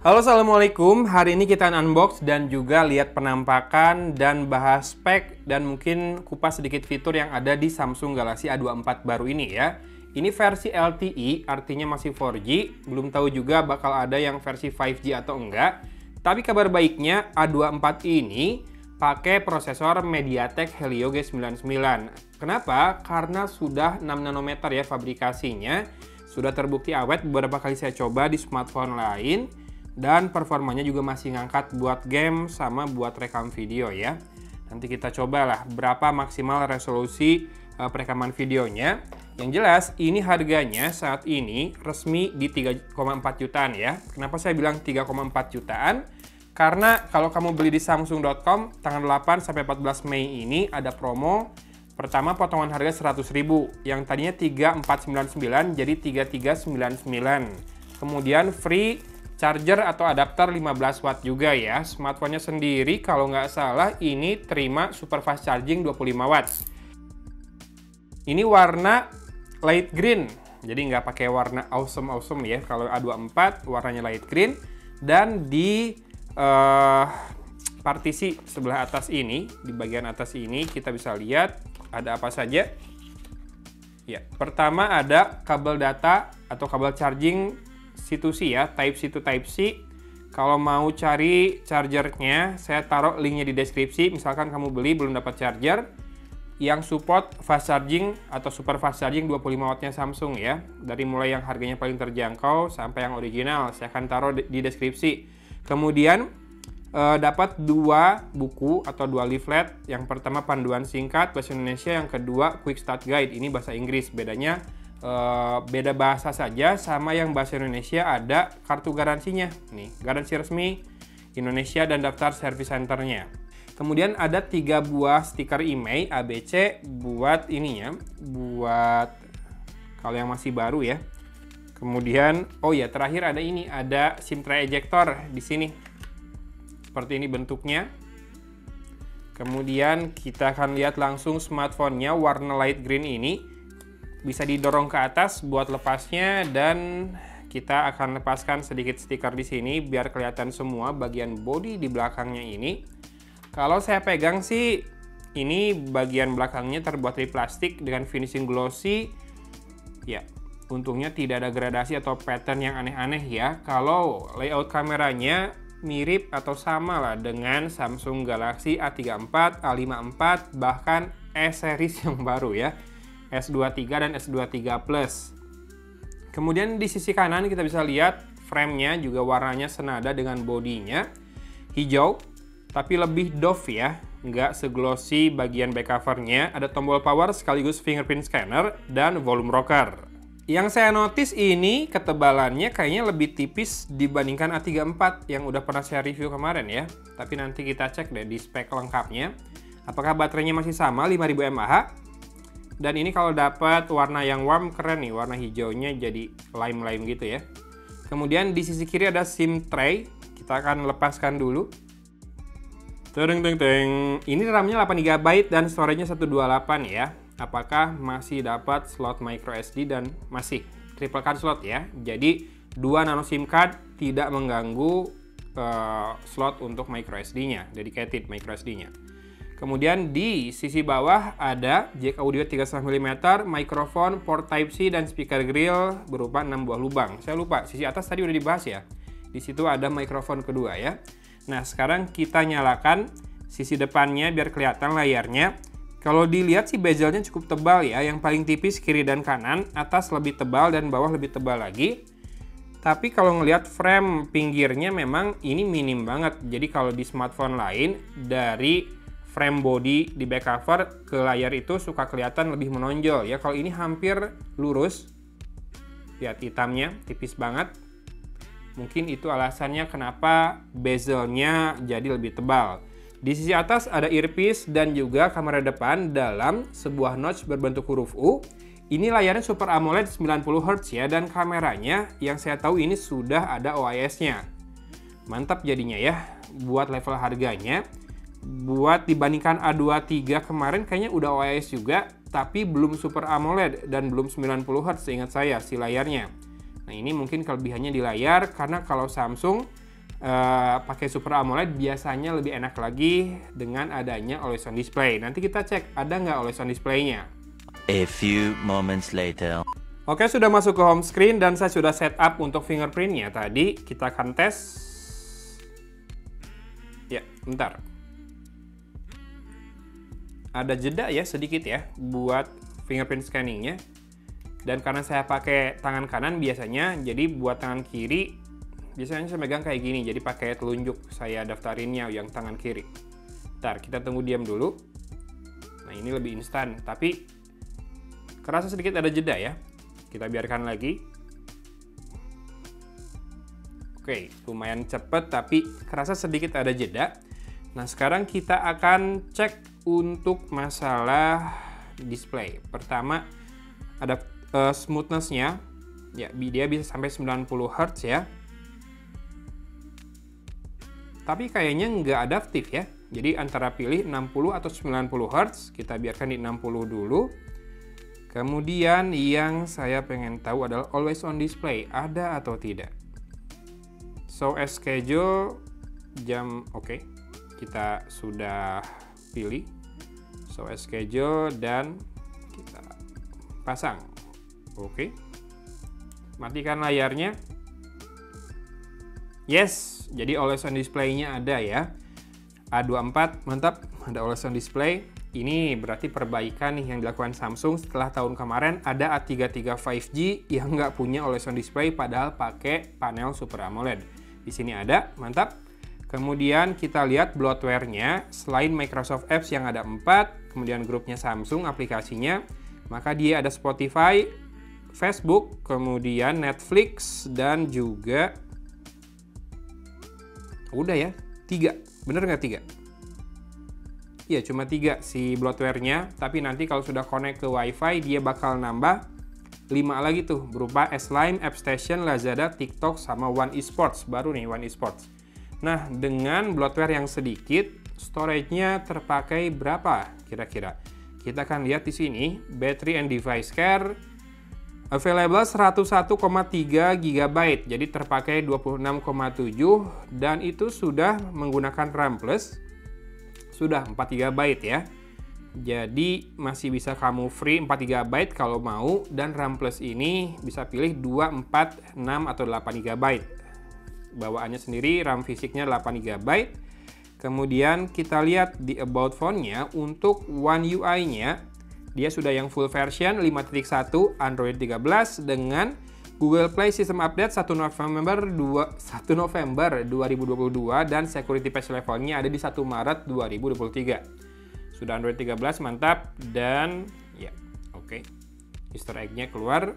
Halo, assalamualaikum. Hari ini kita unbox dan juga lihat penampakan dan bahas spek dan mungkin kupas sedikit fitur yang ada di Samsung Galaxy A24 baru ini ya. Ini versi LTE, artinya masih 4G. Belum tahu juga bakal ada yang versi 5G atau enggak. Tapi kabar baiknya A24 ini pakai prosesor MediaTek Helio G99. Kenapa? Karena sudah 6 nanometer ya fabrikasinya. Sudah terbukti awet, beberapa kali saya coba di smartphone lain. Dan performanya juga masih ngangkat buat game sama buat rekam video ya. Nanti kita cobalah berapa maksimal resolusi perekaman videonya. Yang jelas ini harganya saat ini resmi di 3,4 jutaan ya. Kenapa saya bilang 3,4 jutaan? Karena kalau kamu beli di samsung.com tanggal 8 sampai 14 Mei ini ada promo. Pertama potongan harga 100.000, yang tadinya 3499 jadi 3399. Kemudian free charger atau adapter 15 watt juga ya. Smartphone-nya sendiri kalau nggak salah ini terima super fast charging 25 watt. Ini warna light green, jadi nggak pakai warna awesome ya. Kalau A24 warnanya light green. Dan di partisi sebelah atas ini, di bagian atas ini kita bisa lihat ada apa saja. Ya, pertama ada kabel data atau kabel charging C2C ya, Type-C to Type-C. Kalau mau cari chargernya, saya taruh linknya di deskripsi. Misalkan kamu beli belum dapat charger yang support fast charging atau super fast charging 25 wattnya Samsung ya. Dari mulai yang harganya paling terjangkau sampai yang original, saya akan taruh di deskripsi. Kemudian dapat 2 buku atau 2 leaflet. Yang pertama panduan singkat bahasa Indonesia, yang kedua quick start guide. Ini bahasa Inggris, bedanya beda bahasa saja. Sama yang bahasa Indonesia ada kartu garansinya nih, garansi resmi Indonesia dan daftar service centernya. Kemudian ada 3 buah stiker IMEI ABC buat ininya, buat kalau yang masih baru ya. Kemudian oh ya, terakhir ada ini, ada SIM tray ejector di sini. Seperti ini bentuknya. Kemudian kita akan lihat langsung smartphone-nya warna light green ini. Bisa didorong ke atas buat lepasnya, dan kita akan lepaskan sedikit stiker di sini biar kelihatan semua bagian bodi di belakangnya ini. Kalau saya pegang sih ini bagian belakangnya terbuat dari plastik dengan finishing glossy. Ya, untungnya tidak ada gradasi atau pattern yang aneh-aneh ya. Kalau layout kameranya mirip atau sama lah dengan Samsung Galaxy A34, A54, bahkan S series yang baru ya. S23 dan S23 Plus. Kemudian di sisi kanan kita bisa lihat frame-nya juga warnanya senada dengan bodinya. Hijau, tapi lebih doff ya. Nggak seglossy bagian back cover-nya. Ada tombol power sekaligus fingerprint scanner dan volume rocker. Yang saya notice ini ketebalannya kayaknya lebih tipis dibandingkan A34 yang udah pernah saya review kemarin ya. Tapi nanti kita cek deh di spek lengkapnya. Apakah baterainya masih sama 5000 mAh? Dan ini kalau dapat warna yang warm keren nih, warna hijaunya jadi lime-lime gitu ya. Kemudian di sisi kiri ada SIM tray, kita akan lepaskan dulu. Teng. Ini RAM-nya 8 GB dan storage-nya 128 ya. Apakah masih dapat slot micro SD dan masih triple card slot ya. Jadi 2 nano SIM card tidak mengganggu slot untuk micro SD-nya, dedicated micro SD-nya. Kemudian di sisi bawah ada jack audio 3,5 mm, mikrofon, port Type-C, dan speaker grill berupa 6 buah lubang. Saya lupa, sisi atas tadi udah dibahas ya. Di situ ada mikrofon kedua ya. Nah, sekarang kita nyalakan sisi depannya biar kelihatan layarnya. Kalau dilihat sih bezelnya cukup tebal ya. Yang paling tipis kiri dan kanan, atas lebih tebal dan bawah lebih tebal lagi. Tapi kalau ngelihat frame pinggirnya memang ini minim banget. Jadi kalau di smartphone lain dari frame body di back cover ke layar itu suka kelihatan lebih menonjol ya. Kalau ini hampir lurus. Lihat hitamnya tipis banget. Mungkin itu alasannya kenapa bezelnya jadi lebih tebal. Di sisi atas ada earpiece dan juga kamera depan dalam sebuah notch berbentuk huruf U. Ini layarnya Super AMOLED 90 Hz ya, dan kameranya yang saya tahu ini sudah ada OIS-nya. Mantap jadinya ya buat level harganya. Buat dibandingkan A23 kemarin kayaknya udah OIS juga, tapi belum Super AMOLED dan belum 90 Hz seingat saya si layarnya. Nah, ini mungkin kelebihannya di layar, karena kalau Samsung pakai Super AMOLED biasanya lebih enak lagi dengan adanya Always On Display. Nanti kita cek ada nggak Always On Display-nya. A few moments later. Oke, sudah masuk ke home screen dan saya sudah setup untuk fingerprint-nya tadi. Kita akan tes. Ya, bentar. Ada jeda ya sedikit ya buat fingerprint scanning-nya. Dan karena saya pakai tangan kanan biasanya, jadi buat tangan kiri biasanya saya megang kayak gini. Jadi pakai telunjuk saya daftarinnya yang tangan kiri. Bentar, kita tunggu diam dulu. Nah, ini lebih instan, tapi kerasa sedikit ada jeda ya. Kita biarkan lagi. Oke, lumayan cepet tapi kerasa sedikit ada jeda. Nah, sekarang kita akan cek untuk masalah display. Pertama, ada smoothness-nya. Ya, dia bisa sampai 90 Hz ya. Tapi kayaknya nggak adaptif ya. Jadi antara pilih 60 atau 90 Hz. Kita biarkan di 60 dulu. Kemudian yang saya pengen tahu adalah Always On Display. Ada atau tidak? Show as schedule jam, oke. Kita sudah pilih show as schedule dan kita pasang. Oke. Matikan layarnya. Yes, jadi Always On Display-nya ada ya. A24, mantap, ada Always On Display. Ini berarti perbaikan nih yang dilakukan Samsung setelah tahun kemarin ada A33 5G yang nggak punya Always On Display padahal pakai panel Super AMOLED. Di sini ada, mantap. Kemudian kita lihat bloatware-nya, selain Microsoft Apps yang ada 4, kemudian grupnya Samsung aplikasinya, maka dia ada Spotify, Facebook, kemudian Netflix, dan juga udah ya, 3. Bener nggak 3? Iya, cuma 3 si bloatware-nya, tapi nanti kalau sudah connect ke WiFi, dia bakal nambah 5 lagi tuh, berupa S-Lime, AppStation, Lazada, TikTok, sama One Esports. Baru nih, One Esports. Nah, dengan bloatware yang sedikit, storage-nya terpakai berapa kira-kira? Kita akan lihat di sini, battery and device care, available 101,3 GB, jadi terpakai 26,7, dan itu sudah menggunakan RAM Plus, sudah 4 GB ya. Jadi masih bisa kamu free 4 GB kalau mau, dan RAM Plus ini bisa pilih 2, 4, 6, atau 8 GB. Bawaannya sendiri RAM fisiknya 8 GB. Kemudian kita lihat di About Phone-nya, untuk One UI-nya, dia sudah yang full version 5.1 Android 13 dengan Google Play System Update 1 November 2022 dan security patch levelnya ada di 1 Maret 2023. Sudah Android 13, mantap. Dan ya, oke. Easter egg-nya keluar.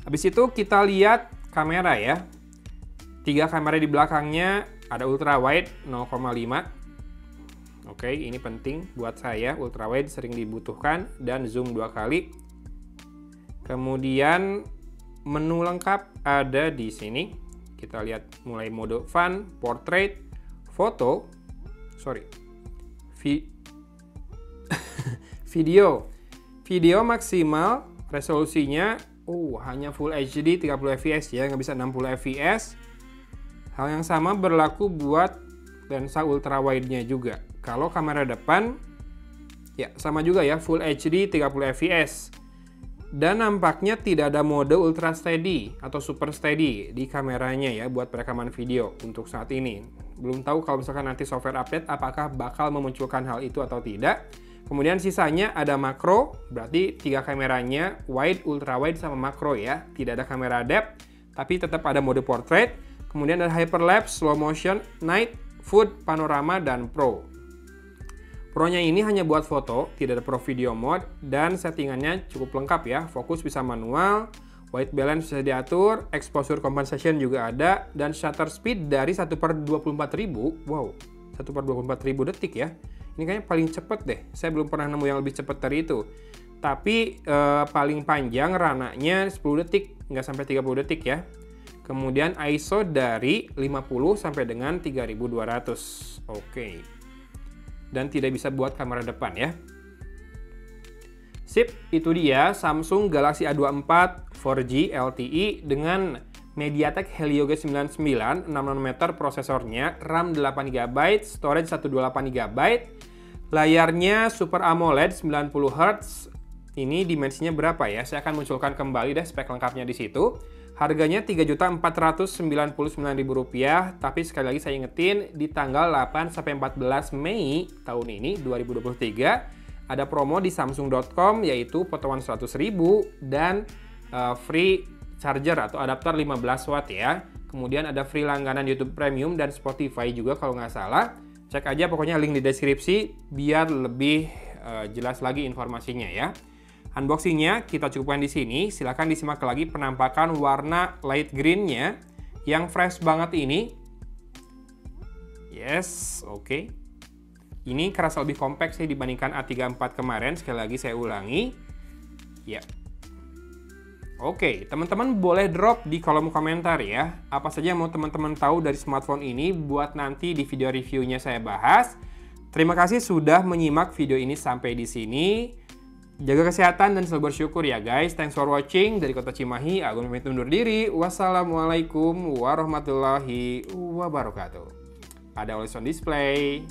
Habis itu kita lihat kamera ya. 3 kamera di belakangnya, ada ultra wide 0,5. Oke, ini penting buat saya, ultra wide sering dibutuhkan, dan zoom 2 kali. Kemudian menu lengkap ada di sini. Kita lihat mulai mode fun, portrait, foto, video. Video maksimal resolusinya hanya Full HD 30 fps ya, nggak bisa 60 fps. Hal yang sama berlaku buat lensa ultra wide-nya juga. Kalau kamera depan, ya sama juga ya, Full HD 30 fps. Dan nampaknya tidak ada mode Ultra Steady atau Super Steady di kameranya ya buat perekaman video untuk saat ini. Belum tahu kalau misalkan nanti software update apakah bakal memunculkan hal itu atau tidak. Kemudian sisanya ada makro, berarti 3 kameranya, wide, ultra wide, sama makro ya. Tidak ada kamera depth, tapi tetap ada mode portrait. Kemudian ada hyperlapse, slow motion, night, food, panorama, dan pro. Pro-nya ini hanya buat foto, tidak ada pro video mode, dan settingannya cukup lengkap ya. Fokus bisa manual, white balance bisa diatur, exposure compensation juga ada, dan shutter speed dari 1/24.000, wow, 1/24.000 detik ya. Ini kayaknya paling cepet deh, saya belum pernah nemu yang lebih cepet dari itu. Tapi paling panjang rananya 10 detik, nggak sampai 30 detik ya. Kemudian ISO dari 50 sampai dengan 3200. Oke. Dan tidak bisa buat kamera depan ya. Sip, itu dia Samsung Galaxy A24 4G LTE dengan MediaTek Helio G99, 6 nanometer prosesornya, RAM 8GB, storage 128GB, layarnya Super AMOLED 90Hz. Ini dimensinya berapa ya? Saya akan munculkan kembali deh spek lengkapnya di situ. Harganya Rp3.499.000, tapi sekali lagi saya ingetin di tanggal 8-14 Mei tahun ini 2023 ada promo di Samsung.com yaitu potongan 100.000 dan free charger atau adapter 15 watt ya. Kemudian ada free langganan YouTube Premium dan Spotify juga kalau nggak salah. Cek aja pokoknya link di deskripsi biar lebih jelas lagi informasinya ya. Unboxingnya kita cukupkan di sini. Silahkan disimak lagi penampakan warna light green-nya yang fresh banget ini. Yes, oke. Ini kerasa lebih compact sih dibandingkan A34 kemarin. Sekali lagi saya ulangi. Ya. Oke, teman-teman boleh drop di kolom komentar ya. Apa saja yang mau teman-teman tahu dari smartphone ini buat nanti di video reviewnya saya bahas. Terima kasih sudah menyimak video ini sampai di sini. Jaga kesehatan dan selalu bersyukur ya guys. Thanks for watching. Dari Kota Cimahi, Agung pamit undur diri. Wassalamualaikum warahmatullahi wabarakatuh. Ada always on display.